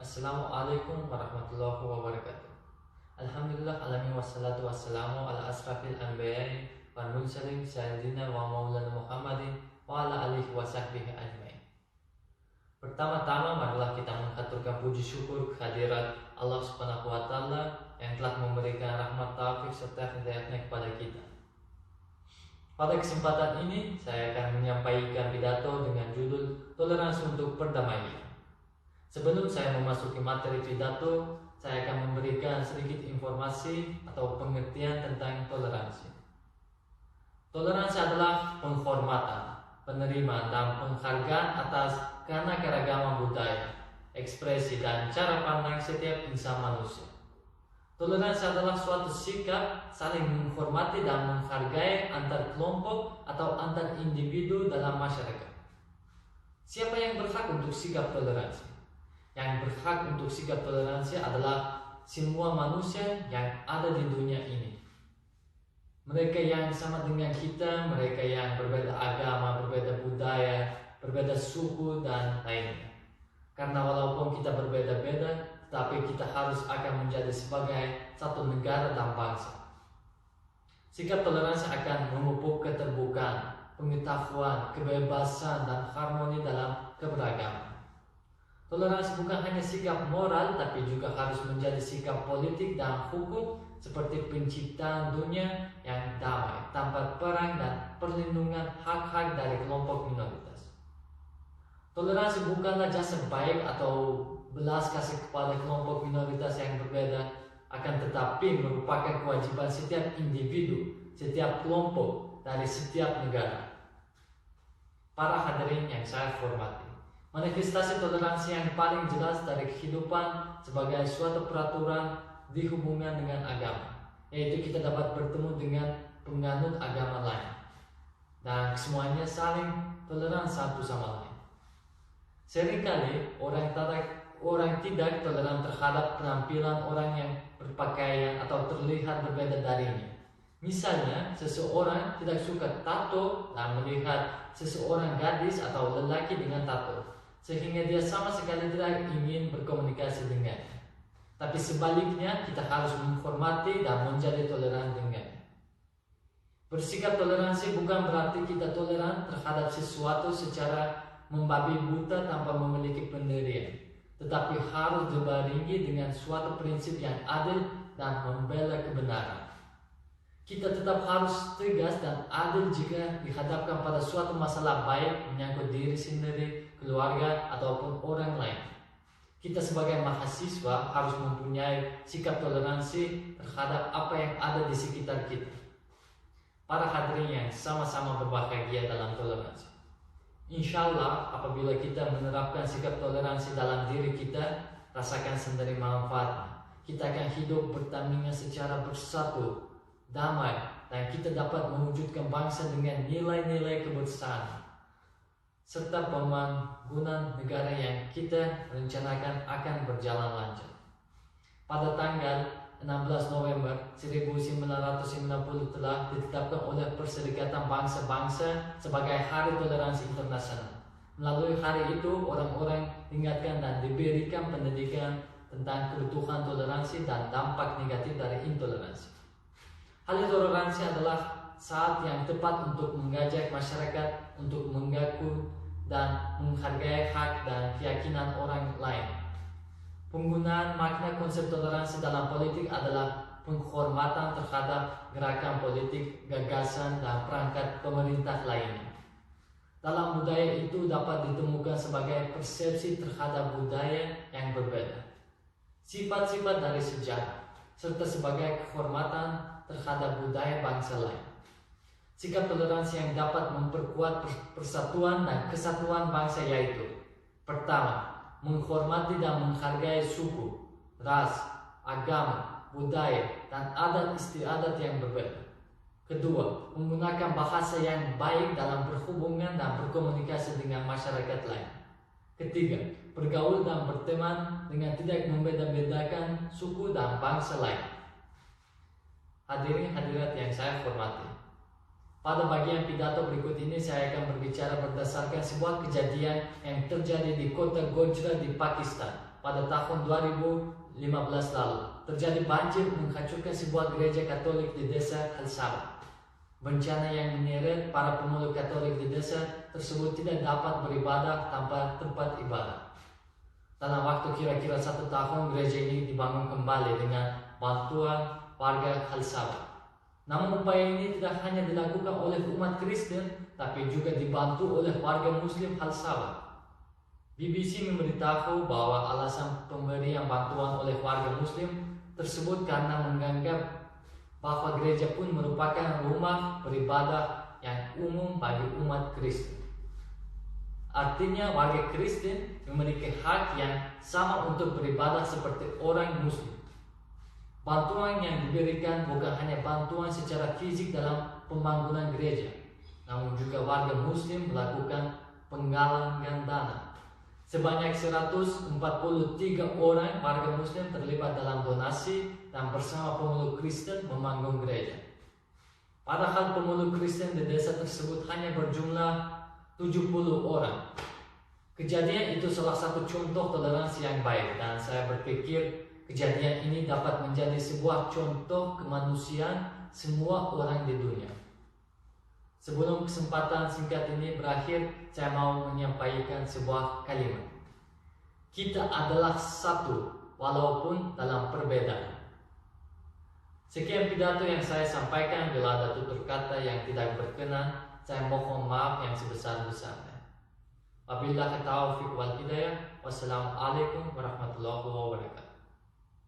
Assalamualaikum warahmatullahi wabarakatuh. Alhamdulillah alamin wassalatu wassalamu ala asrafil anbiya'i wal mursalin sayyidina wa maulana Muhammadin wa ala alihi wa sahbihi ajmain. Pertama-tama marilah kita mengaturkan puji syukur kehadirat Allah Subhanahu wa taala yang telah memberikan rahmat taufik serta hidayahnya kepada kita. Pada kesempatan ini saya akan menyampaikan pidato dengan judul Toleransi untuk Perdamaian. Sebelum saya memasuki materi pidato, saya akan memberikan sedikit informasi atau pengertian tentang toleransi. Toleransi adalah penghormatan, penerimaan, dan penghargaan atas keanekaragaman budaya, ekspresi, dan cara pandang setiap insan manusia. Toleransi adalah suatu sikap saling menghormati dan menghargai antar kelompok atau antar individu dalam masyarakat. Siapa yang berhak untuk sikap toleransi? Yang berhak untuk sikap toleransi adalah semua manusia yang ada di dunia ini. Mereka yang sama dengan kita, mereka yang berbeda agama, berbeda budaya, berbeda suku, dan lainnya. Karena walaupun kita berbeda-beda, tapi kita harus akan menjadi sebagai satu negara dan bangsa. Sikap toleransi akan memupuk keterbukaan, pengetahuan, kebebasan, dan harmoni dalam keberagaman. Toleransi bukan hanya sikap moral, tapi juga harus menjadi sikap politik dan hukum seperti penciptaan dunia yang damai, tanpa perang dan perlindungan hak-hak dari kelompok minoritas. Toleransi bukanlah jasa baik atau belas kasih kepada kelompok minoritas yang berbeda, akan tetapi merupakan kewajiban setiap individu, setiap kelompok, dari setiap negara. Para hadirin yang saya hormati, manifestasi toleransi yang paling jelas dari kehidupan sebagai suatu peraturan di hubungan dengan agama, yaitu kita dapat bertemu dengan penganut agama lain dan semuanya saling toleran satu sama lain. Seringkali orang tidak toleran terhadap penampilan orang yang berpakaian atau terlihat berbeda darinya. Misalnya, seseorang tidak suka tato dan melihat seseorang gadis atau lelaki dengan tato, sehingga dia sama sekali tidak ingin berkomunikasi dengannya. Tapi sebaliknya, kita harus menghormati dan menjadi toleran dengannya. Bersikap toleransi bukan berarti kita toleran terhadap sesuatu secara membabi buta tanpa memiliki pendirian, tetapi harus dibarengi dengan suatu prinsip yang adil dan membela kebenaran. Kita tetap harus tegas dan adil jika dihadapkan pada suatu masalah baik menyangkut diri sendiri, keluarga, ataupun orang lain. Kita sebagai mahasiswa harus mempunyai sikap toleransi terhadap apa yang ada di sekitar kita. Para hadirin yang sama-sama berbahagia dalam toleransi. Insya Allah, apabila kita menerapkan sikap toleransi dalam diri kita, rasakan sendiri manfaatnya. Kita akan hidup bertandingan secara bersatu, damai, dan kita dapat mewujudkan bangsa dengan nilai-nilai kebersamaan serta pembangunan negara yang kita rencanakan akan berjalan lancar. Pada tanggal 16 November 1990 telah ditetapkan oleh Perserikatan Bangsa-Bangsa sebagai Hari Toleransi Internasional. Melalui hari itu, orang-orang diingatkan dan diberikan pendidikan tentang kebutuhan toleransi dan dampak negatif dari intoleransi. Hal toleransi adalah saat yang tepat untuk mengajak masyarakat untuk mengaku dan menghargai hak dan keyakinan orang lain. Penggunaan makna konsep toleransi dalam politik adalah penghormatan terhadap gerakan politik, gagasan, dan perangkat pemerintah lainnya. Dalam budaya itu dapat ditemukan sebagai persepsi terhadap budaya yang berbeda, sifat-sifat dari sejarah, serta sebagai kehormatan terhadap budaya bangsa lain. Sikap toleransi yang dapat memperkuat persatuan dan kesatuan bangsa yaitu: pertama, menghormati dan menghargai suku, ras, agama, budaya, dan adat istiadat yang berbeda. Kedua, menggunakan bahasa yang baik dalam berhubungan dan berkomunikasi dengan masyarakat lain. Ketiga, bergaul dan berteman dengan tidak membeda-bedakan suku dan bangsa lain. Hadirin hadirat yang saya hormati, pada bagian pidato berikut ini saya akan berbicara berdasarkan sebuah kejadian yang terjadi di kota Gujarat di Pakistan pada tahun 2015 lalu. Terjadi banjir menghancurkan sebuah gereja Katolik di desa Halsaba. Bencana yang menyeret para pemeluk Katolik di desa tersebut tidak dapat beribadah tanpa tempat ibadah. Dalam waktu kira-kira 1 tahun, gereja ini dibangun kembali dengan bantuan warga Halsaba. Namun upaya ini tidak hanya dilakukan oleh umat Kristen, tapi juga dibantu oleh warga Muslim Halsaba. BBC memberitahu bahwa alasan pemberian bantuan oleh warga Muslim tersebut karena menganggap bahwa gereja pun merupakan rumah beribadah yang umum bagi umat Kristen. Artinya warga Kristen memiliki hak yang sama untuk beribadah seperti orang Muslim. Bantuan yang diberikan bukan hanya bantuan secara fisik dalam pembangunan gereja, namun juga warga Muslim melakukan penggalangan dana. Sebanyak 143 orang warga Muslim terlibat dalam donasi dan bersama pemeluk Kristen membangun gereja. Padahal pemeluk Kristen di desa tersebut hanya berjumlah 70 orang. Kejadian itu salah satu contoh toleransi yang baik, dan saya berpikir kejadian ini dapat menjadi sebuah contoh kemanusiaan semua orang di dunia. Sebelum kesempatan singkat ini berakhir, saya mau menyampaikan sebuah kalimat. Kita adalah satu, walaupun dalam perbedaan. Sekian pidato yang saya sampaikan. Bila ada tutur kata yang tidak berkenan, saya mohon maaf yang sebesar-besarnya. Wabillahi taufiq wal hidayah. Wassalamualaikum warahmatullahi wabarakatuh.